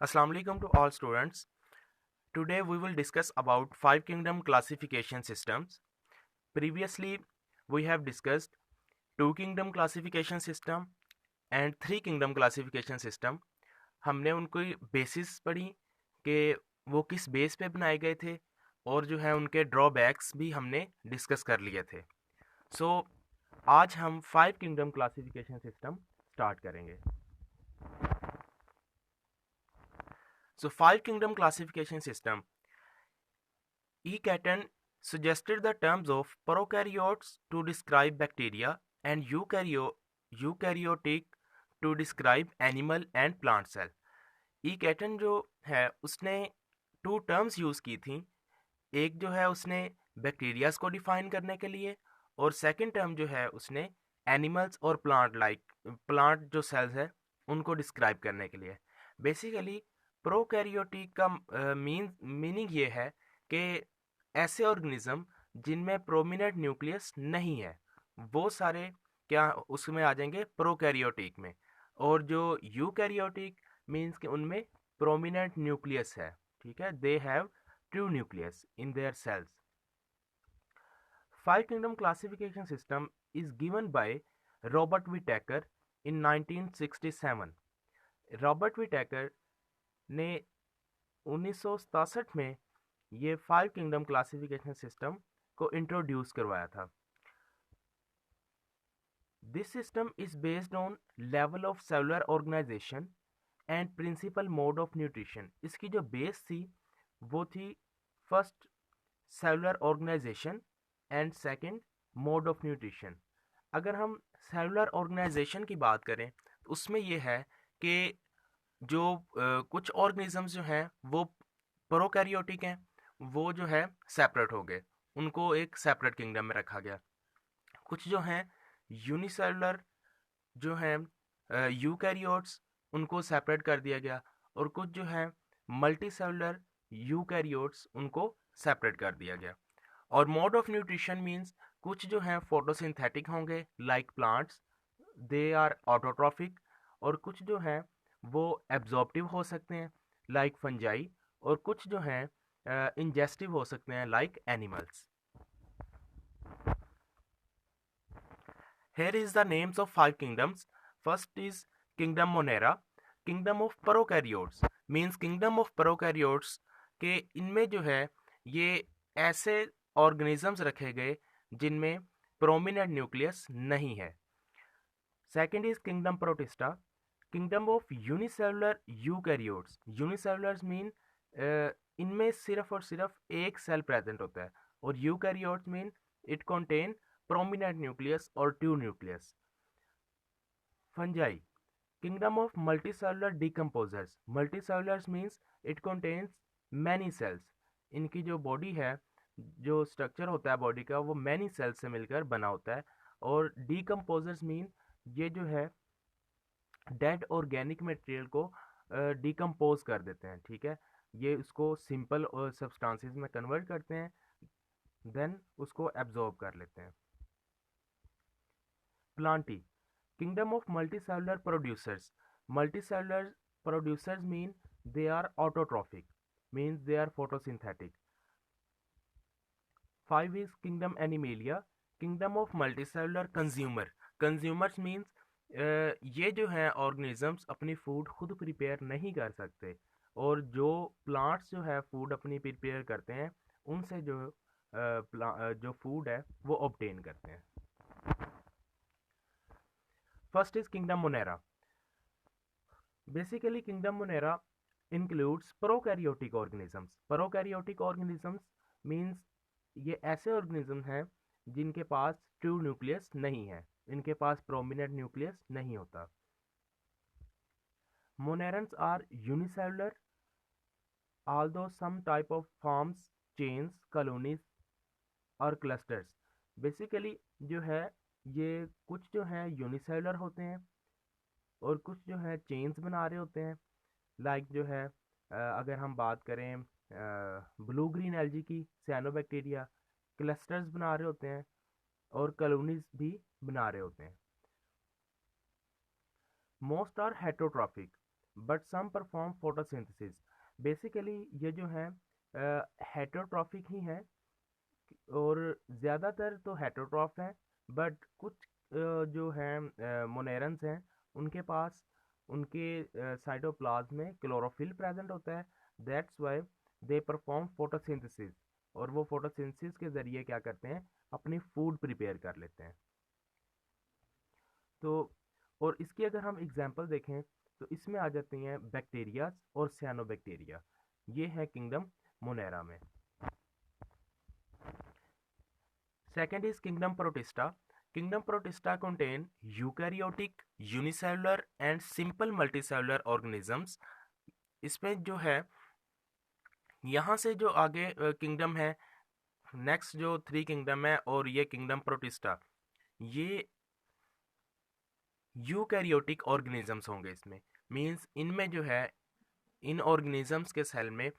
Assalamu alaikum to all students. Today we will discuss about five kingdom classification systems. Previously we have discussed two kingdom classification system and three kingdom classification system. हमने उनको basis पढ़ी कि वो किस base पे बनाए गए थे और जो है उनके ड्रॉबैक्स भी हमने डिस्कस कर लिए थे. सो आज हम five kingdom classification system start करेंगे. So five kingdom classification system. E. Catton suggested the terms of prokaryotes to describe bacteria and eukaryotic to describe animal and plant cell. E. Catton जो है उसने to terms use की थी. एक जो है उसने बैक्टीरियाज को डिफाइन करने के लिए और सेकंड टर्म जो है उसने एनिमल्स और प्लांट जो सेल्स है उनको डिस्क्राइब करने के लिए. बेसिकली प्रोकैरियोटिक का मीनिंग ये है कि ऐसे ऑर्गेनिज्म जिनमें प्रोमिनेंट न्यूक्लियस नहीं है वो सारे क्या उसमें आ जाएंगे प्रोकैरियोटिक में, और जो यूकैरियोटिक मीन्स कि उनमें प्रोमिनेंट न्यूक्लियस है. ठीक है, they have true nucleus in their cells. Five kingdom classification system is given by Robert Whittaker in 1967. Robert Whittaker ने 1967 में ये फाइव किंगडम क्लासिफिकेशन सिस्टम को इंट्रोड्यूस करवाया था. This system is based on level of cellular organisation and principal mode of nutrition. इसकी जो बेस थी वो थी first cellular organisation and second mode of nutrition. अगर हम सेलुलर ऑर्गेनाइजेशन की बात करें तो उसमें यह है कि जो कुछ ऑर्गेनिजम्स जो हैं वो प्रोकैरियोटिक हैं, वो जो है सेपरेट हो गए, उनको एक सेपरेट किंगडम में रखा गया. कुछ जो हैं यूनिसेलुलर जो हैं यूकैरियोट्स, उनको सेपरेट कर दिया गया, और कुछ जो हैं मल्टी सेलुलर यूकैरियोट्स, उनको सेपरेट कर दिया गया. और मोड ऑफ न्यूट्रिशन मींस कुछ जो हैं फोटोसिंथेटिक होंगे like plants, they are autotrophic, और कुछ जो हैं वो एब्जॉर्प्टिव हो सकते हैं लाइक फंजाई, और कुछ जो हैं इंजेस्टिव हो सकते हैं like animals. Here is the names of five kingdoms. First is Kingdom Monera. Kingdom of Prokaryotes means Kingdom of Prokaryotes के इनमें जो है ये ऐसे ऑर्गेनिजम्स रखे गए जिनमें प्रोमिनेंट न्यूक्लियस नहीं है. Second is kingdom Protista. Kingdom of unicellular eukaryotes. Unicellulars mean इनमें सिर्फ और सिर्फ एक सेल प्रेजेंट होता है, और eukaryotes mean it contain prominent nucleus or two nucleus. Fungi. Kingdom of multicellular decomposers. Multicellulars means it contains many cells. इनकी जो बॉडी है, जो स्ट्रक्चर होता है बॉडी का, वो मैनी सेल्स से मिलकर बना होता है. और डिकम्पोजर्स मीन ये जो है डेड ऑर्गेनिक मटेरियल को डिकम्पोज कर देते हैं. ठीक है, ये उसको सिंपल सब्सटेंसेस में कन्वर्ट करते हैं, देन उसको एब्जॉर्ब कर लेते हैं. Plantae. Kingdom of multicellular producers. Multicellular producers mean they are autotrophic, means they are photosynthetic. 5 is Kingdom Animalia. Kingdom of multicellular consumer. Consumers means ये जो हैं ऑर्गेनिजम्स अपनी फूड खुद प्रिपेयर नहीं कर सकते, और जो प्लांट्स जो है फूड अपनी प्रिपेयर करते हैं उनसे जो फूड है वो ऑब्टेन करते हैं. First is Kingdom Monera. Basically, Kingdom Monera includes prokaryotic organisms. Prokaryotic organisms means ये ऐसे organisms हैं जिनके पास true nucleus नहीं है, इनके पास prominent nucleus नहीं होता. Monerans are unicellular, although some type of forms chains, colonies और clusters. Basically जो है ये कुछ जो हैं यूनिसेलुलर होते हैं और कुछ जो है चेन्स बना रहे होते हैं. लाइक जो है अगर हम बात करें ब्लू ग्रीन एल्गी की, साइनोबैक्टीरिया क्लस्टर्स बना रहे होते हैं और कॉलोनीज भी बना रहे होते हैं. Most are heterotrophic. But some perform photosynthesis. Basically ये जो है हेटरोट्रॉफिक ही हैं और ज़्यादातर तो हेटरोट्रॉफ हैं, बट कुछ जो हैं मोनेरन्स हैं उनके पास उनके साइटोप्लाज्म में क्लोरोफिल प्रेजेंट होता है। That's why they perform photosynthesis, और वो फोटोसिंथेसिस के ज़रिए क्या करते हैं, अपनी फूड प्रिपेयर कर लेते हैं। तो और इसकी अगर हम एग्जांपल देखें तो इसमें आ जाती हैं बैक्टीरियाज और सियानोबैक्टीरिया। ये है किंगडम मोनेरा में। Second is kingdom protista. Kingdom protista contain eukaryotic, unicellular and simple multicellular organisms. इसमें जो है यहाँ से जो आगे किंगडम है, नेक्स्ट जो 3 किंगडम है और ये किंगडम प्रोटिस्टा, ये यूकैरियोटिक ऑर्गेनिजम्स होंगे। इसमें मींस इनमें जो है इन ऑर्गेनिजम्स के सेल में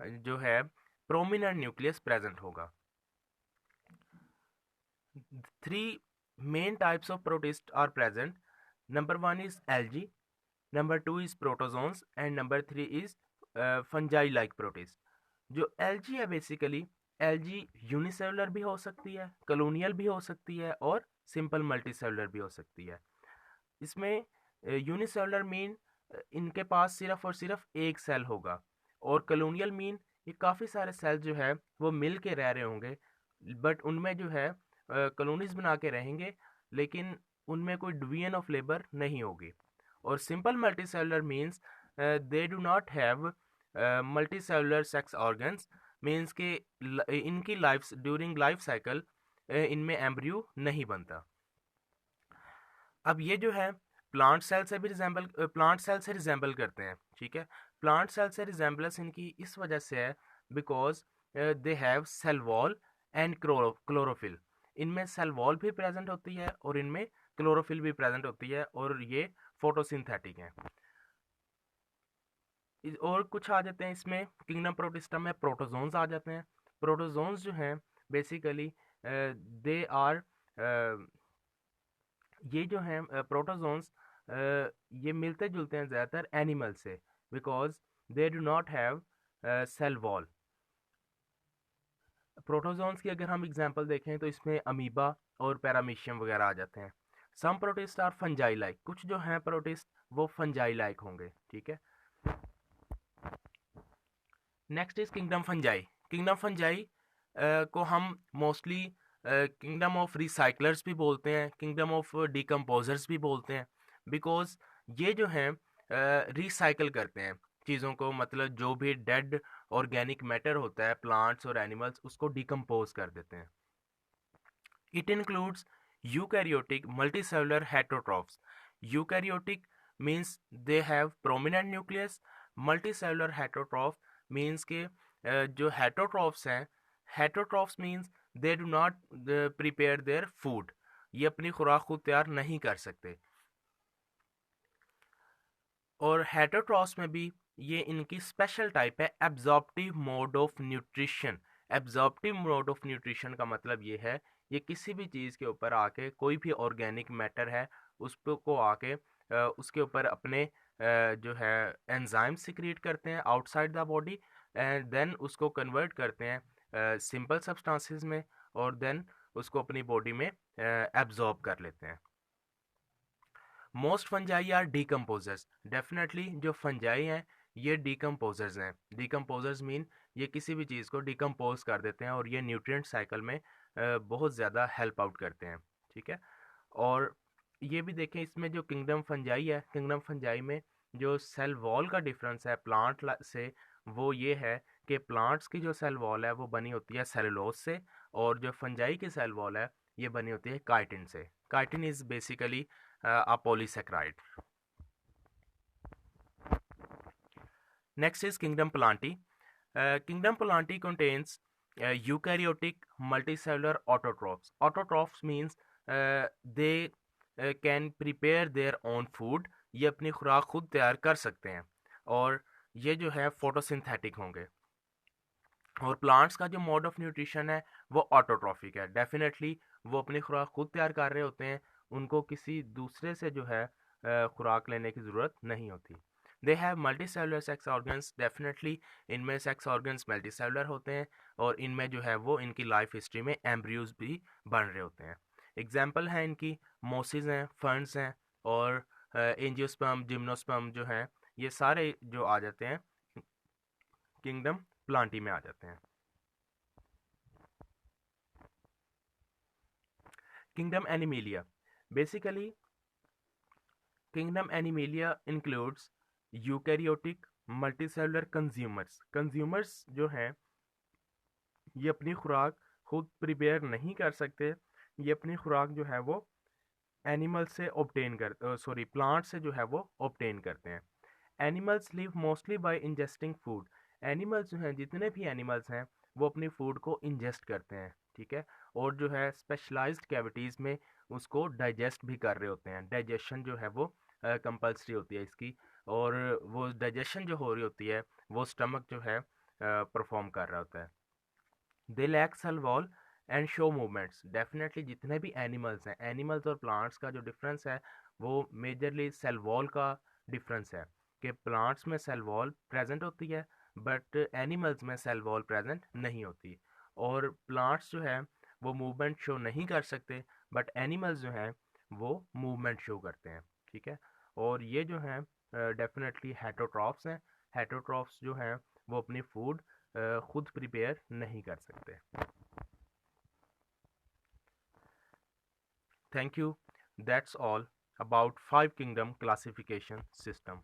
जो है प्रोमिनेंट न्यूक्लियस प्रेजेंट होगा। 3 main types of protists are present. Number 1 is algae, number 2 is protozoans and number 3 is fungi like protists. जो algae है बेसिकली, algae यूनिसेलुलर भी हो सकती है, कॉलोनियल भी हो सकती है और सिंपल मल्टीसेलुलर भी हो सकती है। इसमें यूनिसेलुलर मीन इनके पास सिर्फ और सिर्फ एक सेल होगा, और कॉलोनियल मीन ये काफ़ी सारे सेल जो है वो मिल के रह रहे होंगे, बट उनमें जो है कॉलोनीज बना के रहेंगे, लेकिन उनमें कोई डिवीजन ऑफ लेबर नहीं होगी। और simple multicellular means they do not have multicellular sex organs, means के इनकी लाइफ ड्यूरिंग लाइफ साइकिल इनमें एम्ब्रियो नहीं बनता। अब ये जो है प्लांट सेल से भी रिजेंबल करते हैं, ठीक है। प्लांट सेल से रिजेंबलेंस इनकी इस वजह से है because they have cell wall and chlorophyll. इनमें सेल वॉल भी प्रेजेंट होती है और इनमें क्लोरोफिल भी प्रेजेंट होती है, और ये फोटोसिंथेटिक हैं। और कुछ आ जाते हैं इसमें किंगडम प्रोटिस्टा में, प्रोटोजोन्स आ जाते हैं। प्रोटोजोन्स जो हैं बेसिकली दे आर ये जो हैं प्रोटोजोन्स ये मिलते जुलते हैं ज़्यादातर एनिमल से, because they do not have cell wall. Protozoans की अगर हम एग्जांपल देखें तो इसमें अमीबा और पैरामीशियम वगैरह आ जाते हैं। सम प्रोटिस्ट आर फंजाई लाइक, कुछ जो हैं प्रोटिस्ट वो फंजाई लाइक होंगे, ठीक है। Next is kingdom fungi. Kingdom fungi को हम मोस्टली किंगडम ऑफ रिसाइकलर्स भी बोलते हैं, किंगडम ऑफ डिकम्पोजर्स भी बोलते हैं, बिकॉज ये जो हैं रिसाइकल करते हैं चीज़ों को, मतलब जो भी डेड ऑर्गेनिक मैटर होता है प्लांट्स और एनिमल्स उसको डिकम्पोज कर देते हैं। It includes eukaryotic multicellular heterotrophs. Eukaryotic means they have prominent nucleus, multicellular heterotroph means के जो हेटरोट्रॉफ्स हैं, heterotrophs means they do not prepare their food, ये अपनी खुराक खुद तैयार नहीं कर सकते। और हेटरोट्रॉफ्स में भी ये इनकी स्पेशल टाइप है absorptive mode of nutrition. Absorptive mode of nutrition का मतलब ये है, ये किसी भी चीज़ के ऊपर आके, कोई भी ऑर्गेनिक मैटर है उस को आके उसके ऊपर अपने जो है एंजाइम सिक्रीट करते हैं outside the body, and then उसको कन्वर्ट करते हैं सिंपल सब्सटेंसेस में, और देन उसको अपनी बॉडी में एब्जॉर्ब कर लेते हैं। Most fungi are decomposers. Definitely जो फंजाई हैं ये डीकम्पोजर्स हैं। डीकम्पोजर्स मीन ये किसी भी चीज़ को डिकम्पोज कर देते हैं और ये न्यूट्रिएंट साइकिल में बहुत ज़्यादा हेल्प आउट करते हैं, ठीक है। और ये भी देखें इसमें जो किंगडम फंजाई है, किंगडम फंजाई में जो सेल वॉल का डिफरेंस है प्लांट से, वो ये है कि प्लांट्स की जो सेल वॉल है वो बनी होती है सेलुलोज से, और जो फंजाई की सेल वॉल है ये बनी होती है काइटिन से। Chitin is basically a polysaccharide. Next is kingdom plantae. Kingdom plantae contains eukaryotic multicellular autotrophs. Autotrophs means they can prepare their own food. ये अपनी खुराक खुद तैयार कर सकते हैं, और ये जो है फोटोसिंथेटिक होंगे। और प्लांट्स का जो मोड ऑफ न्यूट्रिशन है वो ऑटोट्रॉफिक है। डेफिनेटली वो अपनी खुराक खुद तैयार कर रहे होते हैं, उनको किसी दूसरे से जो है खुराक लेने की ज़रूरत नहीं होती। They have multi cellular sex organs, definitely इनमें सेक्स ऑर्गन्स मल्टी सेलुलर होते हैं और इनमें जो है वो इनकी लाइफ हिस्ट्री में एम्ब्रियोज भी बन रहे होते हैं। एग्जाम्पल हैं इनकी मोसिस हैं, फर्न्स हैं और एंजियोस्पर्म, जिम्नोस्पर्म जो हैं, ये सारे जो आ जाते हैं किंगडम प्लांटी में आ जाते हैं। Kingdom animalia, basically kingdom animalia includes eukaryotic multicellular consumers. Consumers जो हैं ये अपनी खुराक खुद प्रिपेयर नहीं कर सकते, ये अपनी खुराक जो है वो एनिमल से ऑब्टेन कर सॉरी प्लांट से जो है वो ऑब्टेन करते हैं। Animals live mostly bye ingesting food. Animals जो हैं, जितने भी एनिमल्स हैं वो अपनी फूड को इंजेस्ट करते हैं, ठीक है, और जो है स्पेशलाइज्ड कैविटीज़ में उसको डाइजेस्ट भी कर रहे होते हैं। डाइजेशन जो है वो कंपल्सरी होती है इसकी, और वो डाइजेशन जो हो रही होती है वो स्टमक जो है परफॉर्म कर रहा होता है। They lack cell wall and show movements. Definitely जितने भी एनिमल्स हैं, एनिमल्स और प्लांट्स का जो डिफरेंस है वो मेजरली सेल वॉल का डिफरेंस है, कि प्लांट्स में सेल वॉल प्रेजेंट होती है बट एनिमल्स में सेल वॉल प्रेजेंट नहीं होती। और प्लांट्स जो है वो मूवमेंट शो नहीं कर सकते बट एनिमल्स जो हैं वो मूवमेंट शो करते हैं, ठीक है। और ये जो हैं डेफिनेटली हेटरोट्रॉफ्स हैं। हेटरोट्रॉफ्स जो हैं वो अपनी फूड खुद प्रिपेयर नहीं कर सकते। Thank you, that's all about 5 kingdom classification system.